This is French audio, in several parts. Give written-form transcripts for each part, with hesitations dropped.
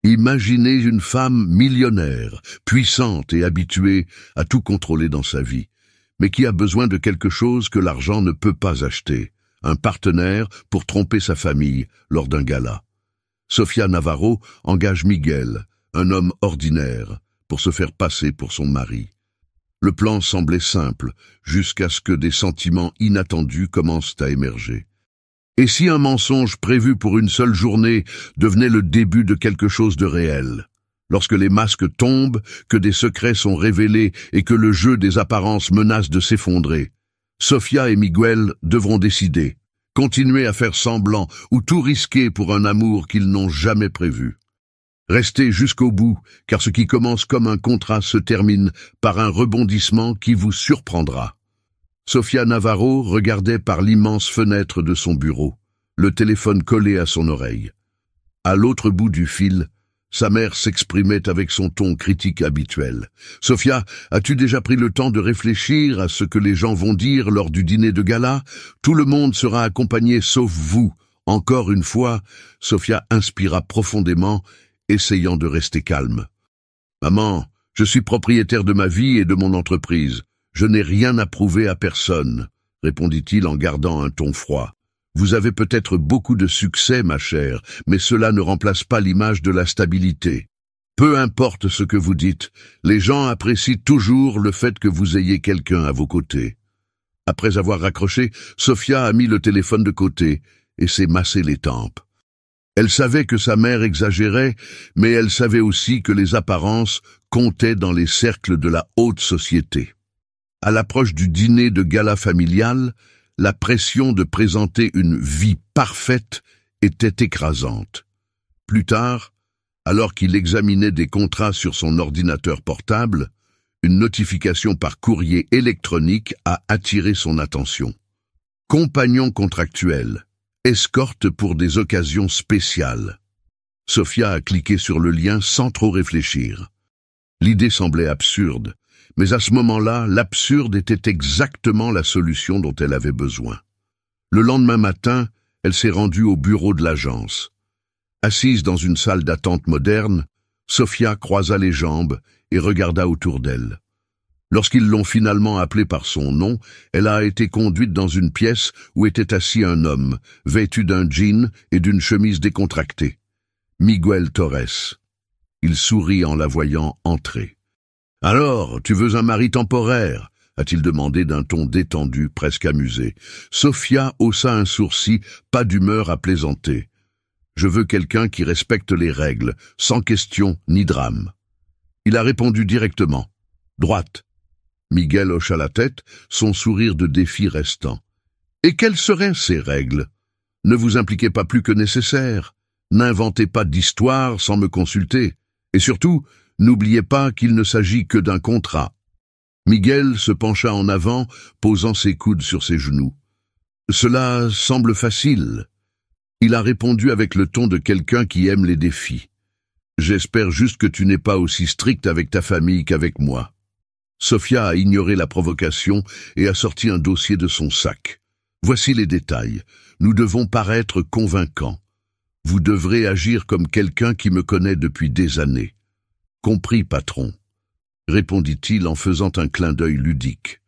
Imaginez une femme millionnaire, puissante et habituée à tout contrôler dans sa vie, mais qui a besoin de quelque chose que l'argent ne peut pas acheter, un partenaire pour tromper sa famille lors d'un gala. Sofia Navarro engage Miguel, un homme ordinaire, pour se faire passer pour son mari. Le plan semblait simple, jusqu'à ce que des sentiments inattendus commencent à émerger. Et si un mensonge prévu pour une seule journée devenait le début de quelque chose de réel? Lorsque les masques tombent, que des secrets sont révélés et que le jeu des apparences menace de s'effondrer, Sofia et Miguel devront décider, continuer à faire semblant ou tout risquer pour un amour qu'ils n'ont jamais prévu. Restez jusqu'au bout, car ce qui commence comme un contrat se termine par un rebondissement qui vous surprendra. Sofia Navarro regardait par l'immense fenêtre de son bureau, le téléphone collé à son oreille. À l'autre bout du fil, sa mère s'exprimait avec son ton critique habituel. « Sofia, as-tu déjà pris le temps de réfléchir à ce que les gens vont dire lors du dîner de gala? Tout le monde sera accompagné sauf vous. » Encore une fois, Sofia inspira profondément, essayant de rester calme. « Maman, je suis propriétaire de ma vie et de mon entreprise. Je n'ai rien à prouver à personne, » répondit-il en gardant un ton froid. « Vous avez peut-être beaucoup de succès, ma chère, mais cela ne remplace pas l'image de la stabilité. Peu importe ce que vous dites, les gens apprécient toujours le fait que vous ayez quelqu'un à vos côtés. » Après avoir raccroché, Sofia a mis le téléphone de côté et s'est massé les tempes. Elle savait que sa mère exagérait, mais elle savait aussi que les apparences comptaient dans les cercles de la haute société. À l'approche du dîner de gala familial, la pression de présenter une vie parfaite était écrasante. Plus tard, alors qu'il examinait des contrats sur son ordinateur portable, une notification par courrier électronique a attiré son attention. Compagnon contractuel, escorte pour des occasions spéciales. Sofia a cliqué sur le lien sans trop réfléchir. L'idée semblait absurde, mais à ce moment-là, l'absurde était exactement la solution dont elle avait besoin. Le lendemain matin, elle s'est rendue au bureau de l'agence. Assise dans une salle d'attente moderne, Sofia croisa les jambes et regarda autour d'elle. Lorsqu'ils l'ont finalement appelée par son nom, elle a été conduite dans une pièce où était assis un homme, vêtu d'un jean et d'une chemise décontractée. Miguel Torres. Il sourit en la voyant entrer. « Alors, tu veux un mari temporaire ?» a-t-il demandé d'un ton détendu, presque amusé. Sofia haussa un sourcil, pas d'humeur à plaisanter. « Je veux quelqu'un qui respecte les règles, sans question ni drame. » Il a répondu directement. « Droite. » Miguel hocha la tête, son sourire de défi restant. « Et quelles seraient ces règles? Ne vous impliquez pas plus que nécessaire. N'inventez pas d'histoire sans me consulter. Et surtout, n'oubliez pas qu'il ne s'agit que d'un contrat. » Miguel se pencha en avant, posant ses coudes sur ses genoux. « Cela semble facile. » Il a répondu avec le ton de quelqu'un qui aime les défis. « J'espère juste que tu n'es pas aussi strict avec ta famille qu'avec moi. » Sofia a ignoré la provocation et a sorti un dossier de son sac. « Voici les détails. Nous devons paraître convaincants. Vous devrez agir comme quelqu'un qui me connaît depuis des années. »« Compris, patron, » répondit-il en faisant un clin d'œil ludique.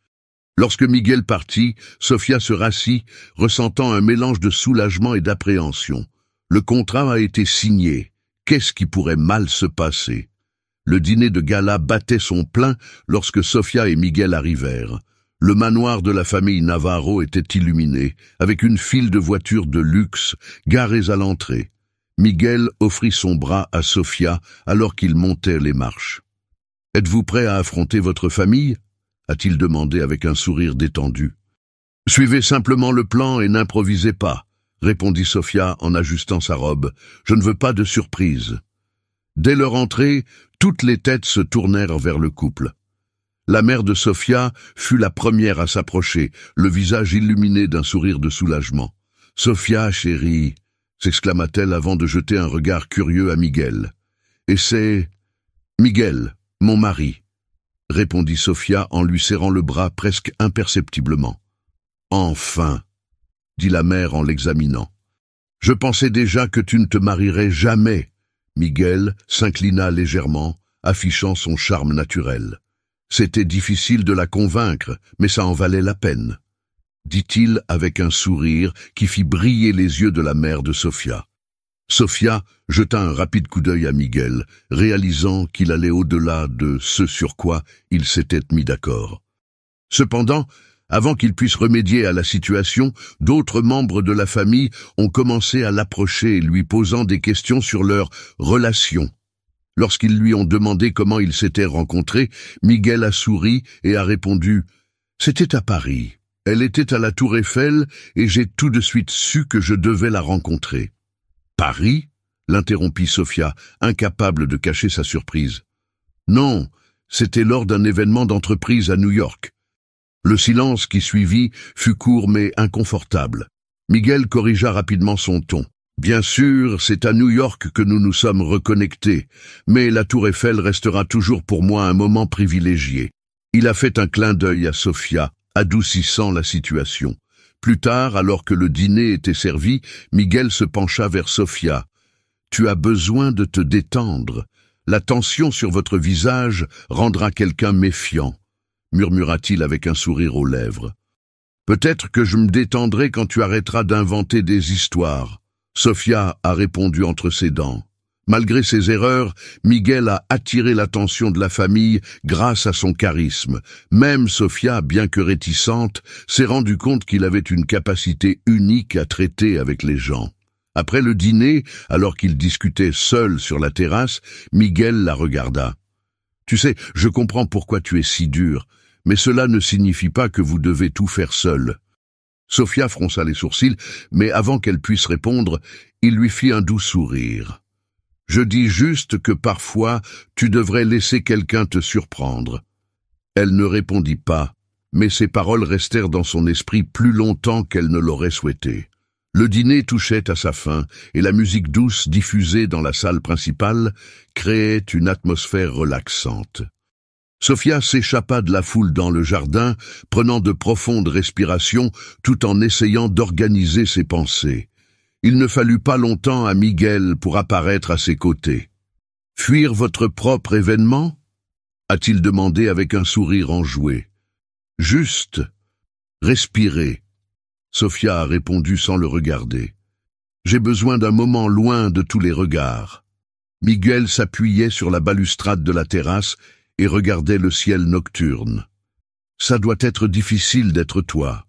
Lorsque Miguel partit, Sofia se rassit, ressentant un mélange de soulagement et d'appréhension. Le contrat a été signé. Qu'est-ce qui pourrait mal se passer? Le dîner de gala battait son plein lorsque Sofia et Miguel arrivèrent. Le manoir de la famille Navarro était illuminé, avec une file de voitures de luxe garées à l'entrée. Miguel offrit son bras à Sofia alors qu'ils montaient les marches. « Êtes-vous prêt à affronter votre famille ?» a-t-il demandé avec un sourire détendu. « Suivez simplement le plan et n'improvisez pas, » répondit Sofia en ajustant sa robe. « Je ne veux pas de surprise. » Dès leur entrée, toutes les têtes se tournèrent vers le couple. La mère de Sofia fut la première à s'approcher, le visage illuminé d'un sourire de soulagement. « Sofia, chérie !» s'exclama-t-elle avant de jeter un regard curieux à Miguel. « Et c'est... Miguel, mon mari !» répondit Sofia en lui serrant le bras presque imperceptiblement. « Enfin !» dit la mère en l'examinant. « Je pensais déjà que tu ne te marierais jamais, Miguel s'inclina légèrement, affichant son charme naturel. C'était difficile de la convaincre, mais ça en valait la peine, dit-il avec un sourire qui fit briller les yeux de la mère de Sofia. Sofia jeta un rapide coup d'œil à Miguel, réalisant qu'il allait au-delà de ce sur quoi il s'était mis d'accord. Cependant, avant qu'il puisse remédier à la situation, d'autres membres de la famille ont commencé à l'approcher, lui posant des questions sur leur relation. Lorsqu'ils lui ont demandé comment ils s'étaient rencontrés, Miguel a souri et a répondu « C'était à Paris. Elle était à la Tour Eiffel et j'ai tout de suite su que je devais la rencontrer. » « Paris ?» l'interrompit Sofia, incapable de cacher sa surprise. « Non, c'était lors d'un événement d'entreprise à New York. » Le silence qui suivit fut court mais inconfortable. Miguel corrigea rapidement son ton. « Bien sûr, c'est à New York que nous nous sommes reconnectés, mais la Tour Eiffel restera toujours pour moi un moment privilégié. » Il a fait un clin d'œil à Sofia, adoucissant la situation. Plus tard, alors que le dîner était servi, Miguel se pencha vers Sofia. « Tu as besoin de te détendre. La tension sur votre visage rendra quelqu'un méfiant. » murmura-t-il avec un sourire aux lèvres. « Peut-être que je me détendrai quand tu arrêteras d'inventer des histoires. » Sofia a répondu entre ses dents. Malgré ses erreurs, Miguel a attiré l'attention de la famille grâce à son charisme. Même Sofia, bien que réticente, s'est rendue compte qu'il avait une capacité unique à traiter avec les gens. Après le dîner, alors qu'ils discutaient seuls sur la terrasse, Miguel la regarda. « Tu sais, je comprends pourquoi tu es si dur, mais cela ne signifie pas que vous devez tout faire seul. » Sofia fronça les sourcils, mais avant qu'elle puisse répondre, il lui fit un doux sourire. « Je dis juste que parfois, tu devrais laisser quelqu'un te surprendre. » Elle ne répondit pas, mais ses paroles restèrent dans son esprit plus longtemps qu'elle ne l'aurait souhaité. Le dîner touchait à sa fin, et la musique douce diffusée dans la salle principale créait une atmosphère relaxante. Sofia s'échappa de la foule dans le jardin, prenant de profondes respirations tout en essayant d'organiser ses pensées. Il ne fallut pas longtemps à Miguel pour apparaître à ses côtés. « Fuir votre propre événement ?» a-t-il demandé avec un sourire enjoué. « Juste, respirer. » Sofia a répondu sans le regarder. « J'ai besoin d'un moment loin de tous les regards. » Miguel s'appuyait sur la balustrade de la terrasse et regardait le ciel nocturne. « Ça doit être difficile d'être toi.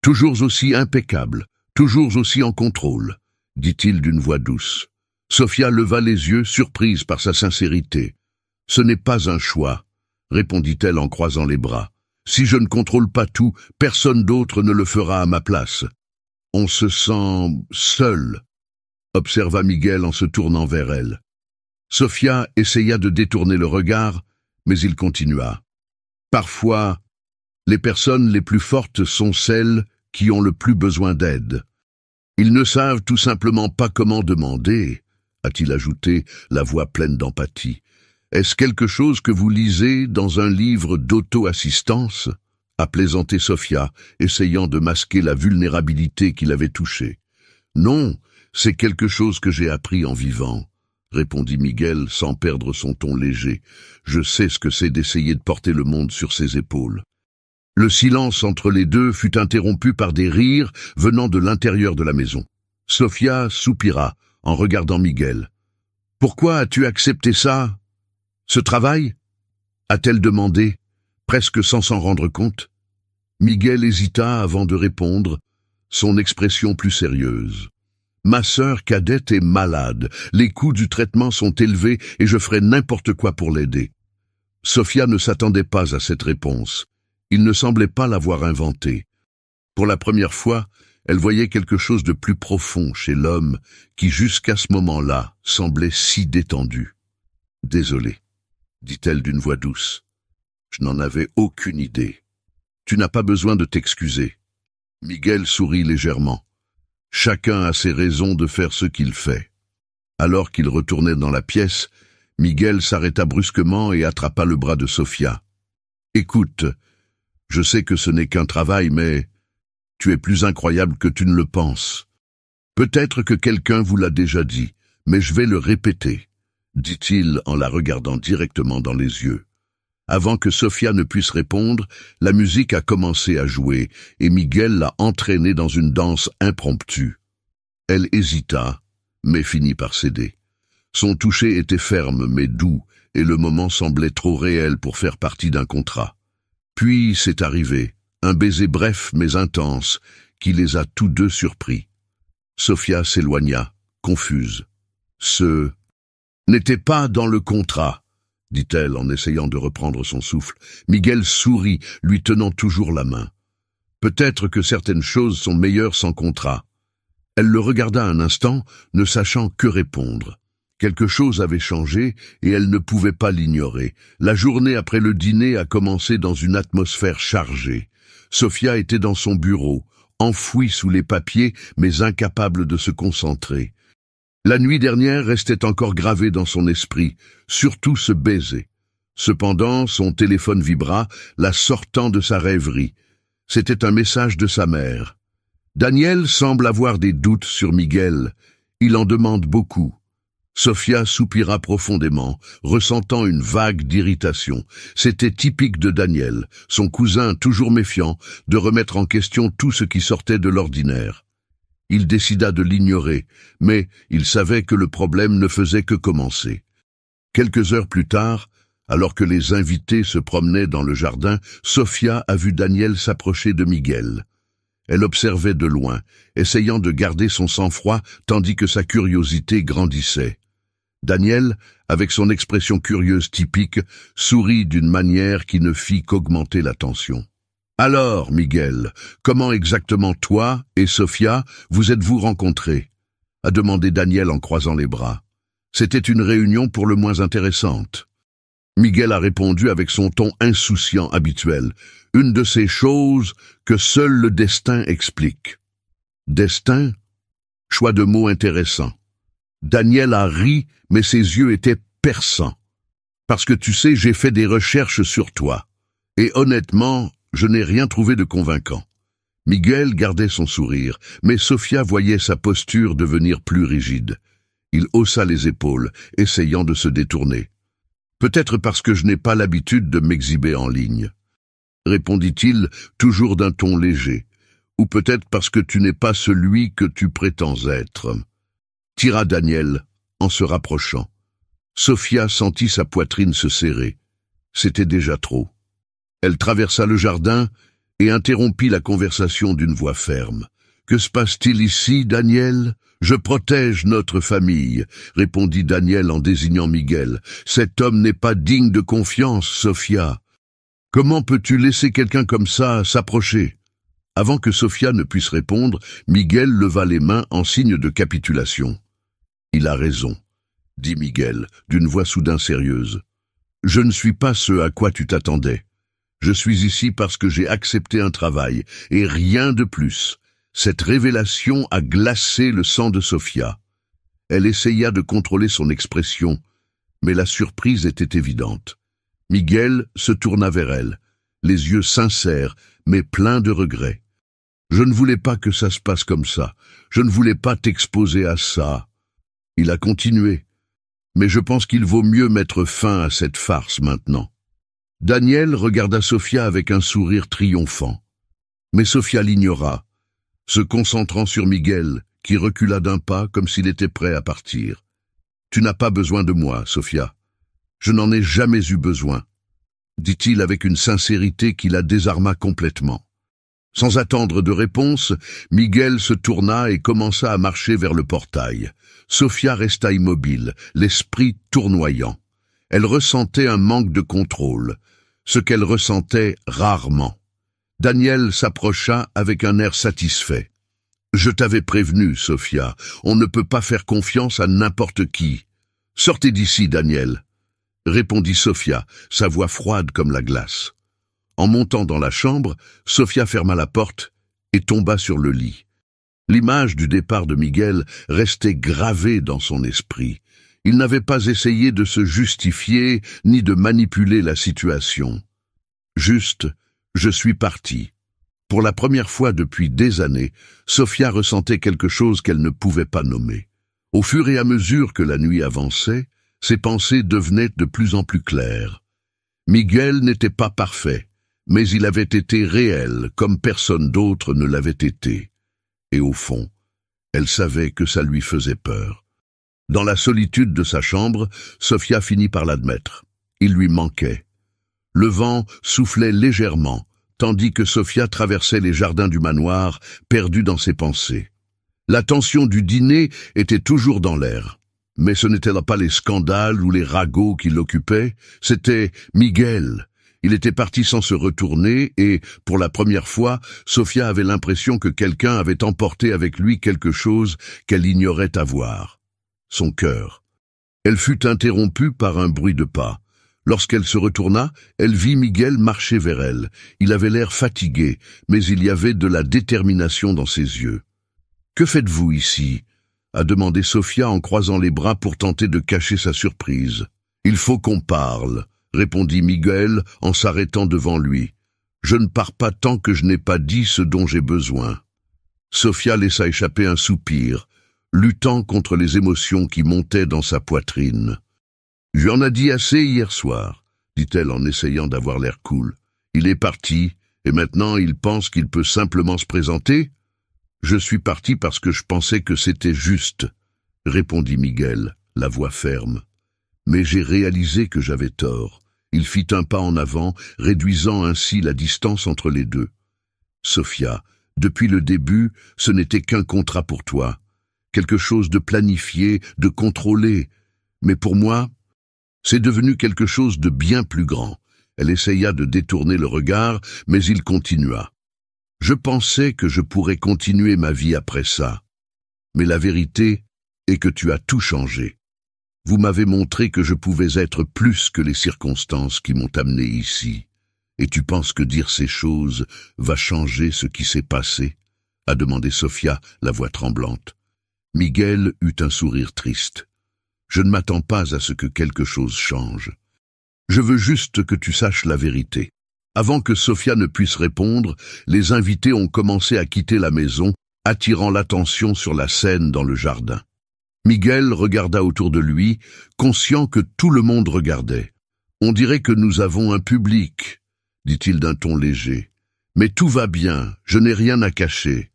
Toujours aussi impeccable. Toujours aussi en contrôle, dit-il d'une voix douce. Sofia leva les yeux, surprise par sa sincérité. Ce n'est pas un choix, répondit-elle en croisant les bras. Si je ne contrôle pas tout, personne d'autre ne le fera à ma place. On se sent seul, observa Miguel en se tournant vers elle. Sofia essaya de détourner le regard, mais il continua. Parfois, les personnes les plus fortes sont celles qui ont le plus besoin d'aide. Ils ne savent tout simplement pas comment demander, a-t-il ajouté, la voix pleine d'empathie. Est-ce quelque chose que vous lisez dans un livre d'auto-assistance? A plaisanté Sofia, essayant de masquer la vulnérabilité qui l'avait touchée. Non, c'est quelque chose que j'ai appris en vivant, répondit Miguel sans perdre son ton léger. Je sais ce que c'est d'essayer de porter le monde sur ses épaules. Le silence entre les deux fut interrompu par des rires venant de l'intérieur de la maison. Sofia soupira en regardant Miguel. « Pourquoi as-tu accepté ça? Ce travail ?» a-t-elle demandé, presque sans s'en rendre compte. Miguel hésita avant de répondre, son expression plus sérieuse. « Ma sœur cadette est malade, les coûts du traitement sont élevés et je ferai n'importe quoi pour l'aider. » Sofia ne s'attendait pas à cette réponse. Il ne semblait pas l'avoir inventée. Pour la première fois, elle voyait quelque chose de plus profond chez l'homme qui, jusqu'à ce moment-là, semblait si détendu. « Désolé, » dit-elle d'une voix douce. « Je n'en avais aucune idée. Tu n'as pas besoin de t'excuser. » Miguel sourit légèrement. Chacun a ses raisons de faire ce qu'il fait. Alors qu'il retournait dans la pièce, Miguel s'arrêta brusquement et attrapa le bras de Sofia. « Écoute, je sais que ce n'est qu'un travail, mais tu es plus incroyable que tu ne le penses. Peut-être que quelqu'un vous l'a déjà dit, mais je vais le répéter. dit-il en la regardant directement dans les yeux. Avant que Sofia ne puisse répondre, la musique a commencé à jouer et Miguel l'a entraînée dans une danse impromptue. Elle hésita, mais finit par céder. Son toucher était ferme mais doux et le moment semblait trop réel pour faire partie d'un contrat. Puis c'est arrivé, un baiser bref mais intense qui les a tous deux surpris. Sofia s'éloigna, confuse. Ce n'était pas dans le contrat, dit-elle en essayant de reprendre son souffle. Miguel sourit, lui tenant toujours la main. Peut-être que certaines choses sont meilleures sans contrat. Elle le regarda un instant, ne sachant que répondre. Quelque chose avait changé et elle ne pouvait pas l'ignorer. La journée après le dîner a commencé dans une atmosphère chargée. Sofia était dans son bureau, enfouie sous les papiers mais incapable de se concentrer. La nuit dernière restait encore gravée dans son esprit, surtout ce baiser. Cependant, son téléphone vibra, la sortant de sa rêverie. C'était un message de sa mère. Daniel semble avoir des doutes sur Miguel. Il en demande beaucoup. Sofia soupira profondément, ressentant une vague d'irritation. C'était typique de Daniel, son cousin toujours méfiant, de remettre en question tout ce qui sortait de l'ordinaire. Il décida de l'ignorer, mais il savait que le problème ne faisait que commencer. Quelques heures plus tard, alors que les invités se promenaient dans le jardin, Sofia a vu Daniel s'approcher de Miguel. Elle observait de loin, essayant de garder son sang-froid tandis que sa curiosité grandissait. Daniel, avec son expression curieuse typique, sourit d'une manière qui ne fit qu'augmenter la tension. « Alors, Miguel, comment exactement toi et Sofia vous êtes-vous rencontrés ?» a demandé Daniel en croisant les bras. C'était une réunion pour le moins intéressante. Miguel a répondu avec son ton insouciant habituel, une de ces choses que seul le destin explique. Destin? Choix de mots intéressant. Daniel a ri, mais ses yeux étaient perçants. Parce que tu sais, j'ai fait des recherches sur toi. Et honnêtement, je n'ai rien trouvé de convaincant. Miguel gardait son sourire, mais Sofia voyait sa posture devenir plus rigide. Il haussa les épaules, essayant de se détourner. Peut-être parce que je n'ai pas l'habitude de m'exhiber en ligne, répondit-il, toujours d'un ton léger. Ou peut-être parce que tu n'es pas celui que tu prétends être. Tira Daniel, en se rapprochant. Sofia sentit sa poitrine se serrer. C'était déjà trop. Elle traversa le jardin et interrompit la conversation d'une voix ferme. « Que se passe-t-il ici, Daniel ? Je protège notre famille, » répondit Daniel en désignant Miguel. « Cet homme n'est pas digne de confiance, Sofia. Comment peux-tu laisser quelqu'un comme ça s'approcher ?» Avant que Sofia ne puisse répondre, Miguel leva les mains en signe de capitulation. « Il a raison, » dit Miguel, d'une voix soudain sérieuse. « Je ne suis pas ce à quoi tu t'attendais. Je suis ici parce que j'ai accepté un travail, et rien de plus. » Cette révélation a glacé le sang de Sofia. Elle essaya de contrôler son expression, mais la surprise était évidente. Miguel se tourna vers elle, les yeux sincères, mais pleins de regrets. « Je ne voulais pas que ça se passe comme ça. Je ne voulais pas t'exposer à ça. » Il a continué. « Mais je pense qu'il vaut mieux mettre fin à cette farce maintenant. » Daniel regarda Sofia avec un sourire triomphant. Mais Sofia l'ignora, se concentrant sur Miguel, qui recula d'un pas comme s'il était prêt à partir. « Tu n'as pas besoin de moi, Sofia. Je n'en ai jamais eu besoin, » dit-il avec une sincérité qui la désarma complètement. Sans attendre de réponse, Miguel se tourna et commença à marcher vers le portail. Sofia resta immobile, l'esprit tournoyant. Elle ressentait un manque de contrôle, ce qu'elle ressentait rarement. Daniel s'approcha avec un air satisfait. « Je t'avais prévenu, Sofia, on ne peut pas faire confiance à n'importe qui. Sortez d'ici, Daniel, » répondit Sofia, sa voix froide comme la glace. En montant dans la chambre, Sofia ferma la porte et tomba sur le lit. L'image du départ de Miguel restait gravée dans son esprit. Il n'avait pas essayé de se justifier ni de manipuler la situation. Juste, je suis parti. Pour la première fois depuis des années, Sofia ressentait quelque chose qu'elle ne pouvait pas nommer. Au fur et à mesure que la nuit avançait, Ses pensées devenaient de plus en plus claires. Miguel n'était pas parfait, mais il avait été réel comme personne d'autre ne l'avait été. Et au fond, elle savait que ça lui faisait peur. Dans la solitude de sa chambre, Sofia finit par l'admettre. Il lui manquait. Le vent soufflait légèrement, tandis que Sofia traversait les jardins du manoir, perdue dans ses pensées. La tension du dîner était toujours dans l'air. Mais ce n'étaient pas les scandales ou les ragots qui l'occupaient, c'était Miguel. Il était parti sans se retourner et, pour la première fois, Sofia avait l'impression que quelqu'un avait emporté avec lui quelque chose qu'elle ignorait avoir. Son cœur. Elle fut interrompue par un bruit de pas. Lorsqu'elle se retourna, elle vit Miguel marcher vers elle. Il avait l'air fatigué, mais il y avait de la détermination dans ses yeux. « Que faites-vous ici ?» a demandé Sofia en croisant les bras pour tenter de cacher sa surprise. « Il faut qu'on parle », répondit Miguel en s'arrêtant devant lui. « Je ne pars pas tant que je n'ai pas dit ce dont j'ai besoin. » Sofia laissa échapper un soupir, luttant contre les émotions qui montaient dans sa poitrine. « J'en ai dit assez hier soir, » dit-elle en essayant d'avoir l'air cool. « Il est parti, et maintenant il pense qu'il peut simplement se présenter ? » « Je suis parti parce que je pensais que c'était juste, » répondit Miguel, la voix ferme. Mais j'ai réalisé que j'avais tort. Il fit un pas en avant, réduisant ainsi la distance entre les deux. « Sofia, depuis le début, ce n'était qu'un contrat pour toi. Quelque chose de planifié, de contrôlé. Mais pour moi, c'est devenu quelque chose de bien plus grand. » Elle essaya de détourner le regard, mais il continua. Je pensais que je pourrais continuer ma vie après ça. Mais la vérité est que tu as tout changé. Vous m'avez montré que je pouvais être plus que les circonstances qui m'ont amené ici. Et tu penses que dire ces choses va changer ce qui s'est passé ? A demandé Sofia, la voix tremblante. Miguel eut un sourire triste. Je ne m'attends pas à ce que quelque chose change. Je veux juste que tu saches la vérité. Avant que Sofia ne puisse répondre, les invités ont commencé à quitter la maison, attirant l'attention sur la scène dans le jardin. Miguel regarda autour de lui, conscient que tout le monde regardait. « On dirait que nous avons un public, » dit-il d'un ton léger. « Mais tout va bien, je n'ai rien à cacher. »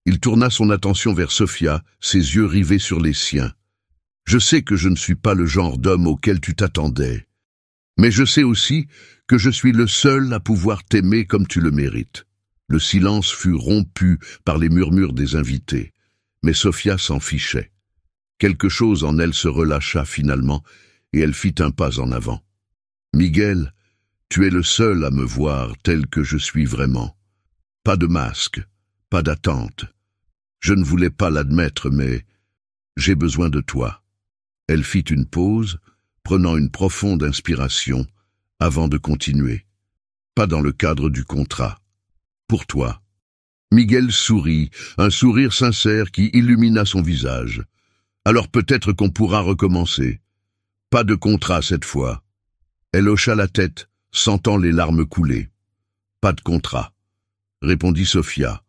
Il tourna son attention vers Sofia, ses yeux rivés sur les siens. « Je sais que je ne suis pas le genre d'homme auquel tu t'attendais. Mais je sais aussi que je suis le seul à pouvoir t'aimer comme tu le mérites. » Le silence fut rompu par les murmures des invités, mais Sofia s'en fichait. Quelque chose en elle se relâcha finalement, et elle fit un pas en avant. « Miguel, tu es le seul à me voir tel que je suis vraiment. Pas de masque, pas d'attente. Je ne voulais pas l'admettre, mais j'ai besoin de toi. » Elle fit une pause, prenant une profonde inspiration, avant de continuer. « Pas dans le cadre du contrat. Pour toi. » Miguel sourit, un sourire sincère qui illumina son visage. « Alors peut-être qu'on pourra recommencer. Pas de contrat cette fois. » Elle hocha la tête, sentant les larmes couler. « Pas de contrat, » répondit Sofia.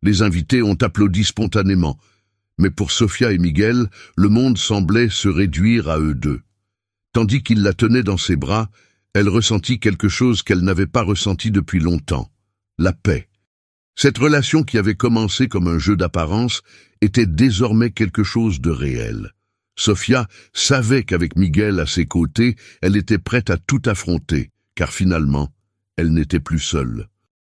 Les invités ont applaudi spontanément, mais pour Sofia et Miguel, le monde semblait se réduire à eux deux. Tandis qu'il la tenait dans ses bras, elle ressentit quelque chose qu'elle n'avait pas ressenti depuis longtemps, la paix. Cette relation qui avait commencé comme un jeu d'apparence était désormais quelque chose de réel. Sofia savait qu'avec Miguel à ses côtés, elle était prête à tout affronter, car finalement, elle n'était plus seule.